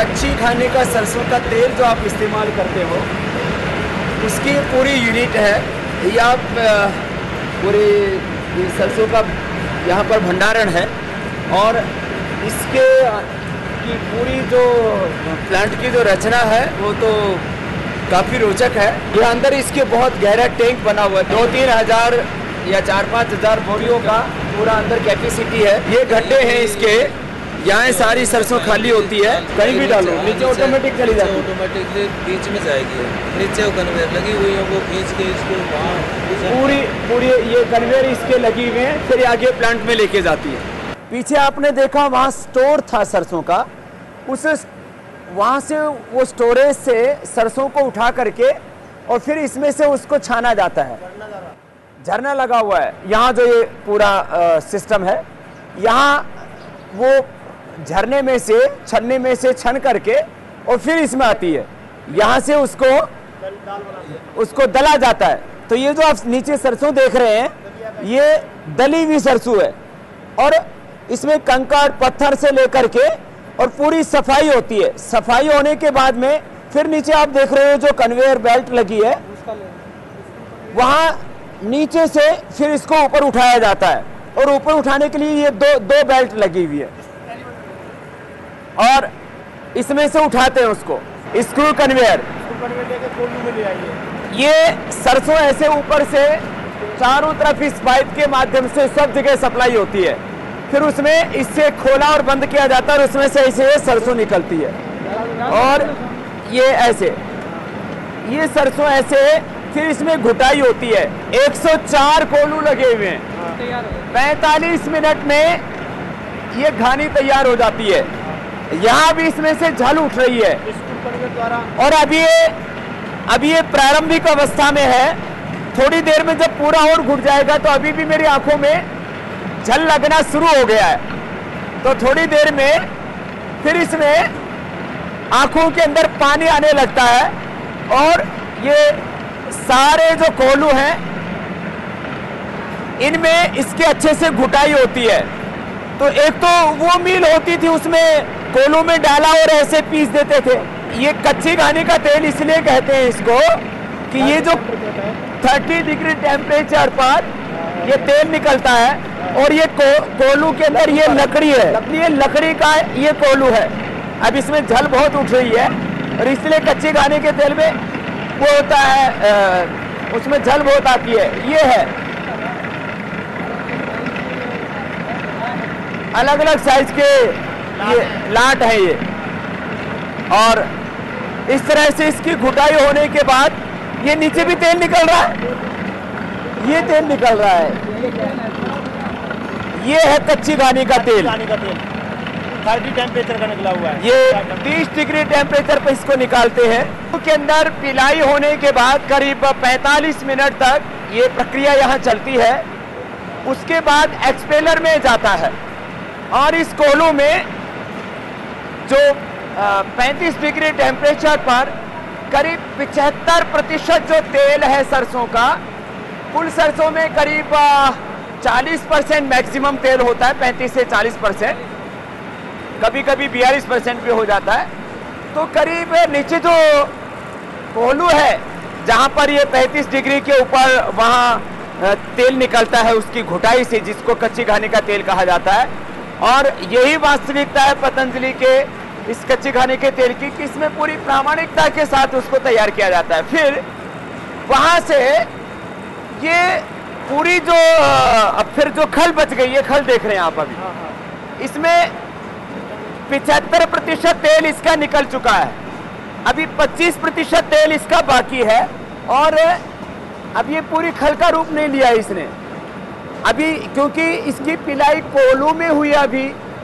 कच्ची खाने का सरसों का तेल जो आप इस्तेमाल करते हो उसकी पूरी यूनिट है। ये आप पूरी सरसों का यहाँ पर भंडारण है और इसके की पूरी जो प्लांट की जो रचना है वो तो काफ़ी रोचक है। ये अंदर इसके बहुत गहरा टैंक बना हुआ है, 2-3 हज़ार या 4-5 हज़ार बोरियों का पूरा अंदर कैपेसिटी है। ये गड्ढे हैं इसके, यहाँ सारी सरसों खाली होती है, कहीं भी डालो नीचे ऑटोमेटिक चली जाती है, ऑटोमेटिकली बीच में जाएगी। नीचे वो कन्वेयर लगी हुई है, वो खींच के इसको वहाँ पूरी ये कन्वेयर इसके लगी हुए हैं, फिर आगे प्लांट में लेके जाती है। पीछे आपने देखा वहाँ स्टोर था सरसों का, उस वहाँ से वो स्टोरेज से सरसों को उठा करके और फिर इसमें से उसको छाना जाता है। झरना लगा हुआ है यहाँ, जो ये पूरा सिस्टम है, यहाँ वो झरने में से छन्ने में से छन करके और फिर इसमें आती है, यहाँ से उसको दला जाता है। तो ये जो आप नीचे सरसों देख रहे हैं ये दली हुई सरसों है और इसमें कंकड़ पत्थर से लेकर के और पूरी सफाई होती है। सफाई होने के बाद में फिर नीचे आप देख रहे हो जो कन्वेयर बेल्ट लगी है, वहाँ नीचे से फिर इसको ऊपर उठाया जाता है और ऊपर उठाने के लिए ये दो बेल्ट लगी हुई है और इसमें से उठाते हैं उसको, स्क्रू कन्वेयर। ये सरसों ऐसे ऊपर से चारों तरफ इस पाइप के माध्यम से सब जगह सप्लाई होती है, फिर उसमें इससे खोला और बंद किया जाता है और उसमें से ऐसे सरसों निकलती है। और ये ऐसे ये सरसों ऐसे फिर इसमें घुटाई होती है। 104 कोलू लगे हुए हैं, 45 मिनट में ये घानी तैयार हो जाती है। यहाँ भी इसमें से झल उठ रही है और अभी ये प्रारंभिक अवस्था में है। थोड़ी देर में जब पूरा और घुट जाएगा तो अभी भी मेरी आंखों में झल लगना शुरू हो गया है, तो थोड़ी देर में फिर इसमें आंखों के अंदर पानी आने लगता है और ये सारे जो कोलू हैं इनमें इसके अच्छे से घुटाई होती है। तो एक तो वो मिल होती थी उसमें कोलू में डाला और ऐसे पीस देते थे। ये कच्ची घानी का तेल इसलिए कहते हैं इसको कि ये जो 30 डिग्री टेम्परेचर पर ये तेल निकलता है और ये कोलू के अंदर ये लकड़ी है, ये लकड़ी का ये कोलू है। अब इसमें झल बहुत उठ रही है और इसलिए कच्ची घानी के तेल में वो होता है, उसमें झल बहुत आती है। ये है अलग अलग साइज के ये लाट है ये, और इस तरह से इसकी घुटाई होने के बाद ये नीचे भी तेल निकल रहा है, ये तेल निकल रहा है। ये है कच्ची घानी का तेल, 30 टेम्परेचर का निकला हुआ है। ये 30 डिग्री टेम्परेचर पर इसको निकालते हैं। के अंदर पिलाई होने के बाद करीब 45 मिनट तक ये प्रक्रिया यहाँ चलती है। उसके बाद एक्सपेलर में जाता है और इस कोलू में जो 35 डिग्री टेम्परेचर पर करीब 75% जो तेल है सरसों का, कुल सरसों में करीब 40% मैक्सिमम तेल होता है, 35 से 40%, कभी कभी 42% भी हो जाता है। तो करीब नीचे जो कोलू है जहाँ पर ये 35 डिग्री के ऊपर वहाँ तेल निकलता है उसकी घुटाई से, जिसको कच्ची घानी का तेल कहा जाता है। और यही वास्तविकता है पतंजलि के इस कच्ची घानी के तेल की कि इसमें पूरी प्रामाणिकता के साथ उसको तैयार किया जाता है। फिर वहाँ से ये पूरी जो अब फिर जो खल बच गई है, खल देख रहे हैं आप अभी, इसमें 75% तेल इसका निकल चुका है, अभी 25% तेल इसका बाकी है और अब ये पूरी खल का रूप नहीं लिया इसने अभी, क्योंकि इसकी पिलाई कोलू में हुई है। अभी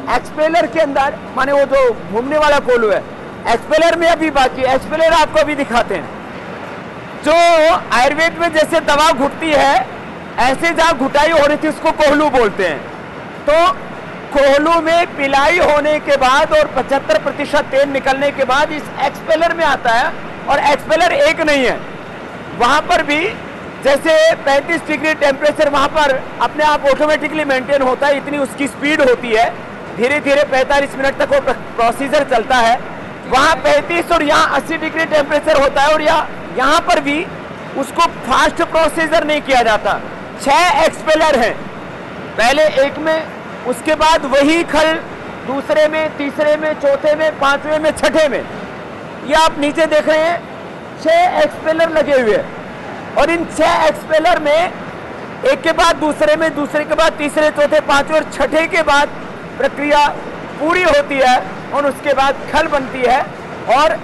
एक्सपेलर के अंदर, माने वो जो घूमने वाला कोलू है, एक्सपेलर में अभी बाकी है। एक्सपेलर आपको अभी दिखाते हैं। जो आयुर्वेद में जैसे दवा घुटती है ऐसे जहाँ घुटाई हो रही थी उसको कोहलू बोलते हैं। तो कोहलू में पिलाई होने के बाद और 75% तेल निकलने के बाद इस एक्सपेलर में आता है। और एक्सपेलर एक नहीं है, वहाँ पर भी जैसे 35 डिग्री टेम्परेचर वहाँ पर अपने आप ऑटोमेटिकली मेंटेन होता है, इतनी उसकी स्पीड होती है। धीरे धीरे 45 मिनट तक वो प्रोसीजर चलता है। वहाँ 35 और यहाँ 80 डिग्री टेम्परेचर होता है, और यहाँ पर भी उसको फास्ट प्रोसीजर नहीं किया जाता। 6 एक्सपेलर हैं, पहले एक में, उसके बाद वही खल दूसरे में, तीसरे में, चौथे में, पांचवें में, छठे में। ये आप नीचे देख रहे हैं 6 एक्सपेलर लगे हुए हैं, और इन 6 एक्सपेलर में एक के बाद दूसरे में, दूसरे के बाद तीसरे, चौथे, पांचवें और छठे के बाद प्रक्रिया पूरी होती है, और उसके बाद खल बनती है, और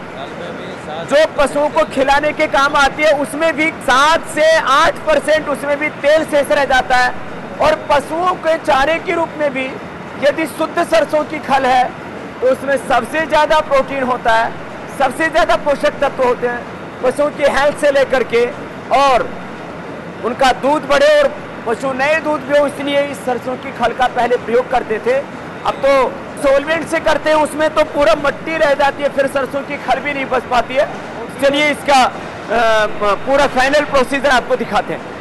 जो पशुओं को खिलाने के काम आती है उसमें भी 7 से 8% उसमें भी तेल शेष रह जाता है। और पशुओं के चारे के रूप में भी यदि शुद्ध सरसों की खल है तो उसमें सबसे ज़्यादा प्रोटीन होता है, सबसे ज़्यादा पोषक तत्व होते हैं पशुओं की हेल्थ से लेकर के, और उनका दूध बढ़े और पशु नए दूध भी हो, इसलिए इस सरसों की खल का पहले प्रयोग करते थे। अब तो सोलवेंट से करते हैं, उसमें तो पूरा मिट्टी रह जाती है, फिर सरसों की खल भी नहीं बच पाती है। चलिए इसका पूरा फाइनल प्रोसीजर आपको दिखाते हैं।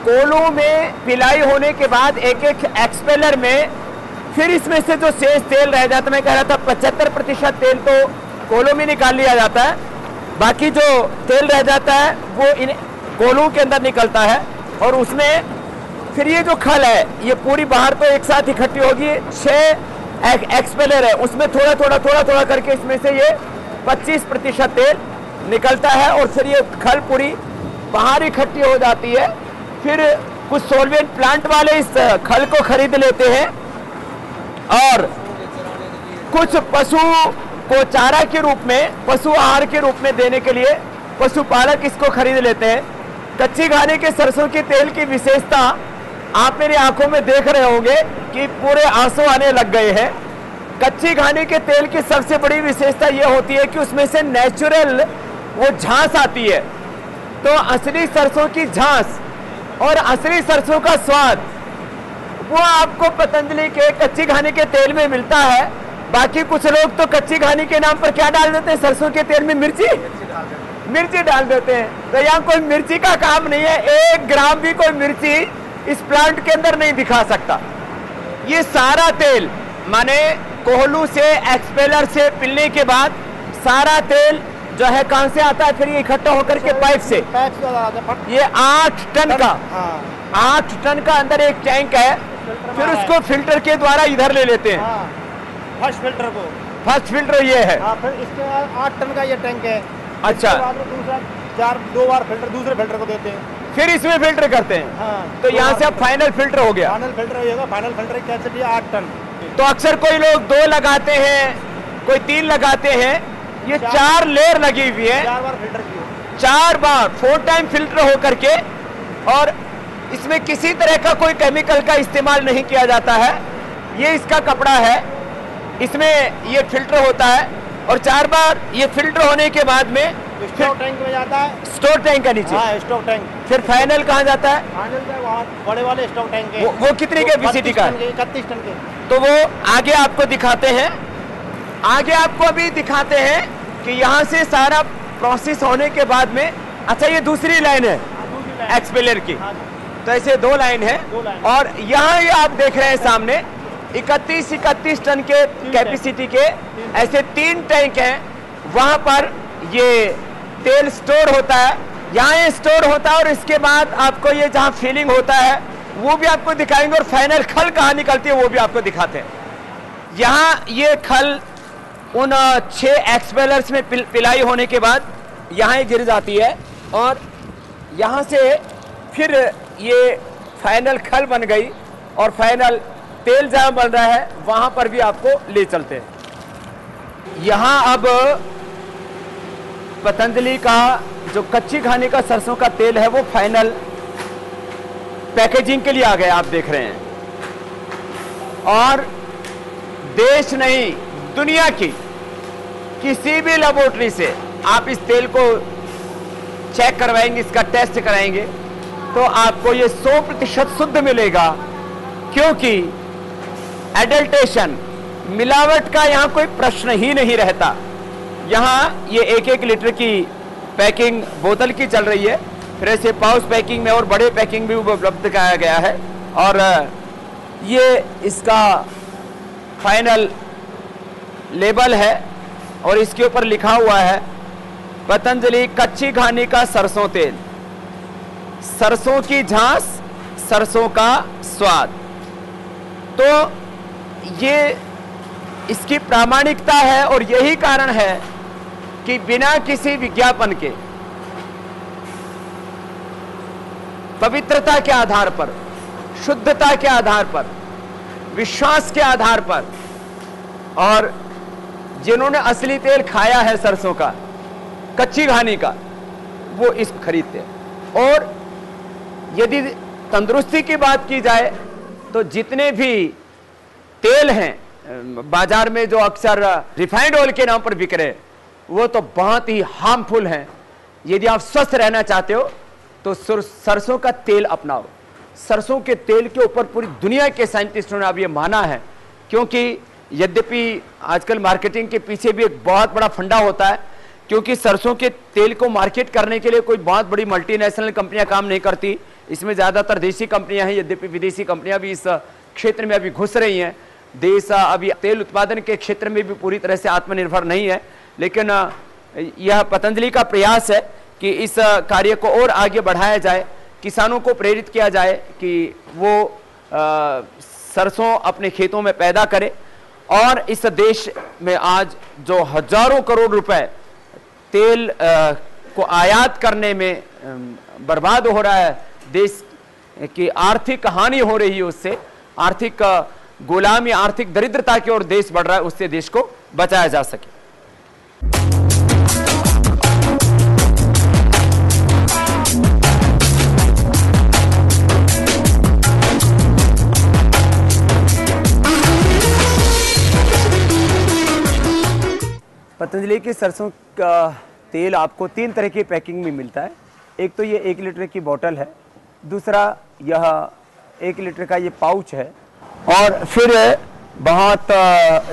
कोलों में पिलाई होने के बाद एक एक एक्सपेलर में फिर इसमें से जो शेष तेल रह जाता है, मैं कह रहा था 75% तेल तो कोलों में निकाल लिया जाता है, बाकी जो तेल रह जाता है वो इन कोलों के अंदर निकलता है, और उसमें फिर ये जो खल है ये पूरी बाहर तो एक साथ इकट्ठी होगी। 6 एक्सपेलर है, उसमें थोड़ा थोड़ा करके इसमें से ये 25% तेल निकलता है, और फिर ये खल पूरी बाहर इकट्ठी हो जाती है। फिर कुछ सोलवेंट प्लांट वाले इस खल को खरीद लेते हैं, और कुछ पशु को चारा के रूप में, पशु आहार के रूप में देने के लिए पशुपालक इसको खरीद लेते हैं। कच्ची घानी के सरसों के तेल की विशेषता आप मेरी आंखों में देख रहे होंगे कि पूरे आंसू आने लग गए हैं। कच्ची घानी के तेल की सबसे बड़ी विशेषता यह होती है कि उसमें से नेचुरल वो झांस आती है। तो असली सरसों की झांस और असली सरसों का स्वाद वो आपको पतंजलि के कच्ची घानी के तेल में मिलता है। बाकी कुछ लोग तो कच्ची घानी के नाम पर क्या डाल देते हैं, सरसों के तेल में मिर्ची डाल देते हैं। तो यहाँ कोई मिर्ची का काम नहीं है, 1 ग्राम भी कोई मिर्ची इस प्लांट के अंदर नहीं दिखा सकता। ये सारा तेल माने कोहलू से, एक्सपेलर से पिलने के बाद सारा तेल जो है कहां से आता है, फिर ये इकट्ठा होकर के पाइप से, ये 8 टन का 8 टन का अंदर एक टैंक है, फिर उसको फिल्टर के द्वारा इधर ले लेते हैं। फर्स्ट फिल्टर ये है, फिर इसके बाद 8 टन का ये टैंक है। अच्छा, दूसरा 2 बार फिल्टर दूसरे फिल्टर को देते हैं, फिर इसमें फिल्टर करते हैं। तो यहाँ से अब फाइनल फिल्टर हो गया। फाइनल फिल्टर हो जाएगा। फाइनल फिल्टर की कैपेसिटी 8 टन। तो अक्सर कोई लोग 2 लगाते हैं, कोई 3 लगाते हैं, ये 4 लेयर लगी हुई है, 4 बार फिल्टर की, 4 बार 4 टाइम फिल्टर हो करके, और इसमें किसी तरह का कोई केमिकल का इस्तेमाल नहीं किया जाता है। ये इसका कपड़ा है, इसमें ये फिल्टर होता है, और 4 बार ये फिल्टर होने के बाद में स्टोर टैंक में जाता है, स्टोर टैंक का नीचे। हाँ, स्टोर टैंक। फिर फाइनल कहाँ जाता है? फाइनल वहाँ बड़े वाले स्टोर टैंक है। वो कितनी कैपेसिटी का? 31 टन के। तो वो आगे आपको दिखाते हैं, आगे आपको अभी दिखाते हैं कि यहाँ से सारा प्रोसेस होने के बाद में, अच्छा ये दूसरी लाइन है एक्सपेलर की। तो ऐसे 2 लाइन है, और यहाँ ये आप देख रहे हैं सामने 31 टन के कैपेसिटी के ऐसे 3 टैंक हैं। वहाँ पर ये तेल स्टोर होता है, यहाँ ये स्टोर होता है, और इसके बाद आपको ये जहाँ फिलिंग होता है वो भी आपको दिखाएंगे, और फाइनल खल कहाँ निकलती है वो भी आपको दिखाते हैं। यहाँ ये खल उन 6 एक्सपेलर्स में पिलाई होने के बाद यहाँ ही गिर जाती है, और यहाँ से फिर ये फाइनल खल बन गई, और फाइनल तेल जहाँ बन रहा है वहाँ पर भी आपको ले चलते हैं। यहाँ अब पतंजलि का जो कच्ची घानी का सरसों का तेल है वो फाइनल पैकेजिंग के लिए आ गया, आप देख रहे हैं। और देश नहीं, दुनिया की किसी भी लेबोरेटरी से आप इस तेल को चेक करवाएंगे, इसका टेस्ट कराएंगे, तो आपको ये 100% शुद्ध मिलेगा, क्योंकि एडल्ट्रेशन, मिलावट का यहाँ कोई प्रश्न ही नहीं रहता। यहाँ ये 1-1 लीटर की पैकिंग बोतल की चल रही है, फिर ऐसे पाउच पैकिंग में और बड़े पैकिंग भी उपलब्ध कराया गया है, और ये इसका फाइनल लेबल है और इसके ऊपर लिखा हुआ है पतंजलि कच्ची घानी का सरसों तेल, सरसों की झांस, सरसों का स्वाद। तो ये इसकी प्रामाणिकता है और यही कारण है कि बिना किसी विज्ञापन के, पवित्रता के आधार पर, शुद्धता के आधार पर, विश्वास के आधार पर, और जिन्होंने असली तेल खाया है सरसों का, कच्ची घानी का, वो इस खरीदते हैं। और यदि तंदुरुस्ती की बात की जाए तो जितने भी तेल हैं बाजार में जो अक्सर रिफाइंड ऑयल के नाम पर बिक रहे, वो तो बहुत ही हार्मफुल हैं। यदि आप स्वस्थ रहना चाहते हो तो सरसों का तेल अपनाओ। सरसों के तेल के ऊपर पूरी दुनिया के साइंटिस्टों ने अब ये माना है, क्योंकि यद्यपि आजकल मार्केटिंग के पीछे भी एक बहुत बड़ा फंडा होता है, क्योंकि सरसों के तेल को मार्केट करने के लिए कोई बहुत बड़ी मल्टीनेशनल कंपनियां काम नहीं करती, इसमें ज़्यादातर देसी कंपनियां हैं। यद्यपि विदेशी कंपनियां भी इस क्षेत्र में अभी घुस रही हैं। देश अभी तेल उत्पादन के क्षेत्र में भी पूरी तरह से आत्मनिर्भर नहीं है, लेकिन यह पतंजलि का प्रयास है कि इस कार्य को और आगे बढ़ाया जाए, किसानों को प्रेरित किया जाए कि वो सरसों अपने खेतों में पैदा करें। और इस देश में आज जो हजारों करोड़ रुपए तेल को आयात करने में बर्बाद हो रहा है, देश की आर्थिक हानि हो रही है, उससे आर्थिक गुलामी, आर्थिक दरिद्रता की ओर देश बढ़ रहा है, उससे देश को बचाया जा सके। पतंजलि के सरसों का तेल आपको 3 तरह की पैकिंग में मिलता है। एक तो ये 1 लीटर की बोतल है, दूसरा यह 1 लीटर का ये पाउच है, और फिर बहुत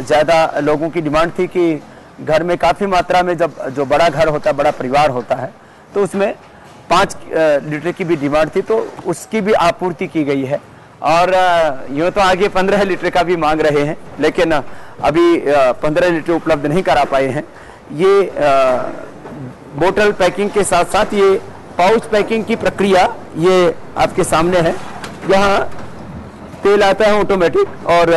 ज़्यादा लोगों की डिमांड थी कि घर में काफ़ी मात्रा में जब जो बड़ा घर होता है, बड़ा परिवार होता है, तो उसमें 5 लीटर की भी डिमांड थी, तो उसकी भी आपूर्ति की गई है। और यूँ तो आगे 15 लीटर का भी मांग रहे हैं, लेकिन अभी 15 लीटर उपलब्ध नहीं करा पाए हैं। ये बोतल पैकिंग के साथ साथ ये पाउच पैकिंग की प्रक्रिया ये आपके सामने है। यहाँ तेल आता है ऑटोमेटिक, और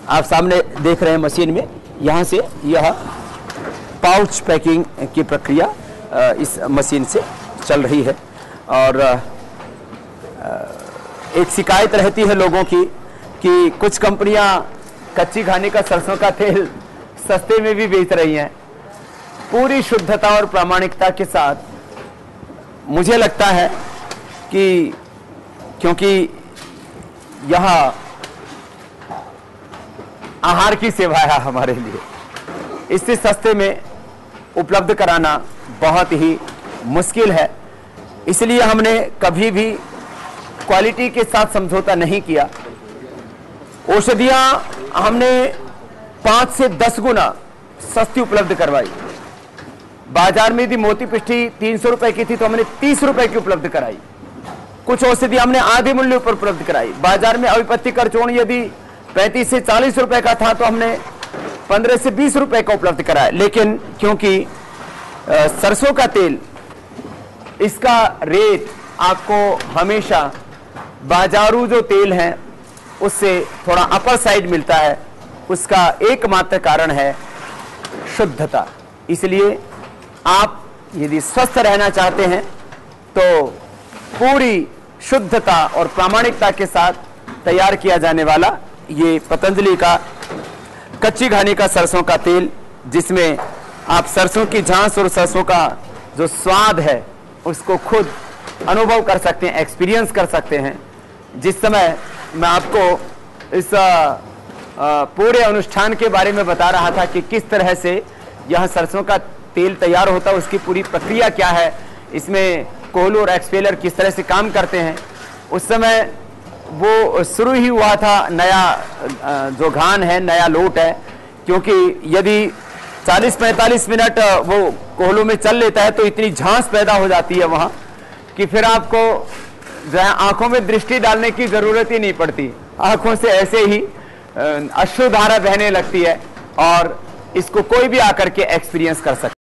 आप सामने देख रहे हैं मशीन में, यहाँ से यह पाउच पैकिंग की प्रक्रिया इस मशीन से चल रही है। और एक शिकायत रहती है लोगों की कि कुछ कंपनियां कच्ची घानी का सरसों का तेल सस्ते में भी बेच रही हैं। पूरी शुद्धता और प्रामाणिकता के साथ मुझे लगता है कि, क्योंकि यह आहार की सेवा है हमारे लिए, इससे सस्ते में उपलब्ध कराना बहुत ही मुश्किल है। इसलिए हमने कभी भी क्वालिटी के साथ समझौता नहीं किया। औषधियां हमने 5 से 10 गुना सस्ती उपलब्ध करवाई। बाजार में यदि मोती पिष्ठी 300 रुपए की थी तो हमने 30 रुपए की उपलब्ध कराई। कुछ औषधि हमने आधे मूल्य पर उपलब्ध कराई। बाजार में अविपत्ति करचौण यदि 35 से 40 रुपए का था तो हमने 15 से 20 रुपए का उपलब्ध कराया। लेकिन क्योंकि सरसों का तेल, इसका रेट आपको हमेशा बाजारू जो तेल है उससे थोड़ा अपर साइड मिलता है। उसका एकमात्र कारण है शुद्धता। इसलिए आप यदि स्वस्थ रहना चाहते हैं तो पूरी शुद्धता और प्रामाणिकता के साथ तैयार किया जाने वाला ये पतंजलि का कच्ची घानी का सरसों का तेल, जिसमें आप सरसों की झांस और सरसों का जो स्वाद है उसको खुद अनुभव कर सकते हैं, एक्सपीरियंस कर सकते हैं। जिस समय मैं आपको इस पूरे अनुष्ठान के बारे में बता रहा था कि किस तरह से यह सरसों का तेल तैयार होता है, उसकी पूरी प्रक्रिया क्या है, इसमें कोहलू और एक्सपेलर किस तरह से काम करते हैं, उस समय वो शुरू ही हुआ था नया जो घान है, नया लोट है। क्योंकि यदि 40-45 मिनट वो कोहलू में चल लेता है तो इतनी झांस पैदा हो जाती है वहाँ कि फिर आपको जो है आंखों में दृष्टि डालने की जरूरत ही नहीं पड़ती। आंखों से ऐसे ही अश्रुधारा बहने लगती है और इसको कोई भी आकर के एक्सपीरियंस कर सकता है।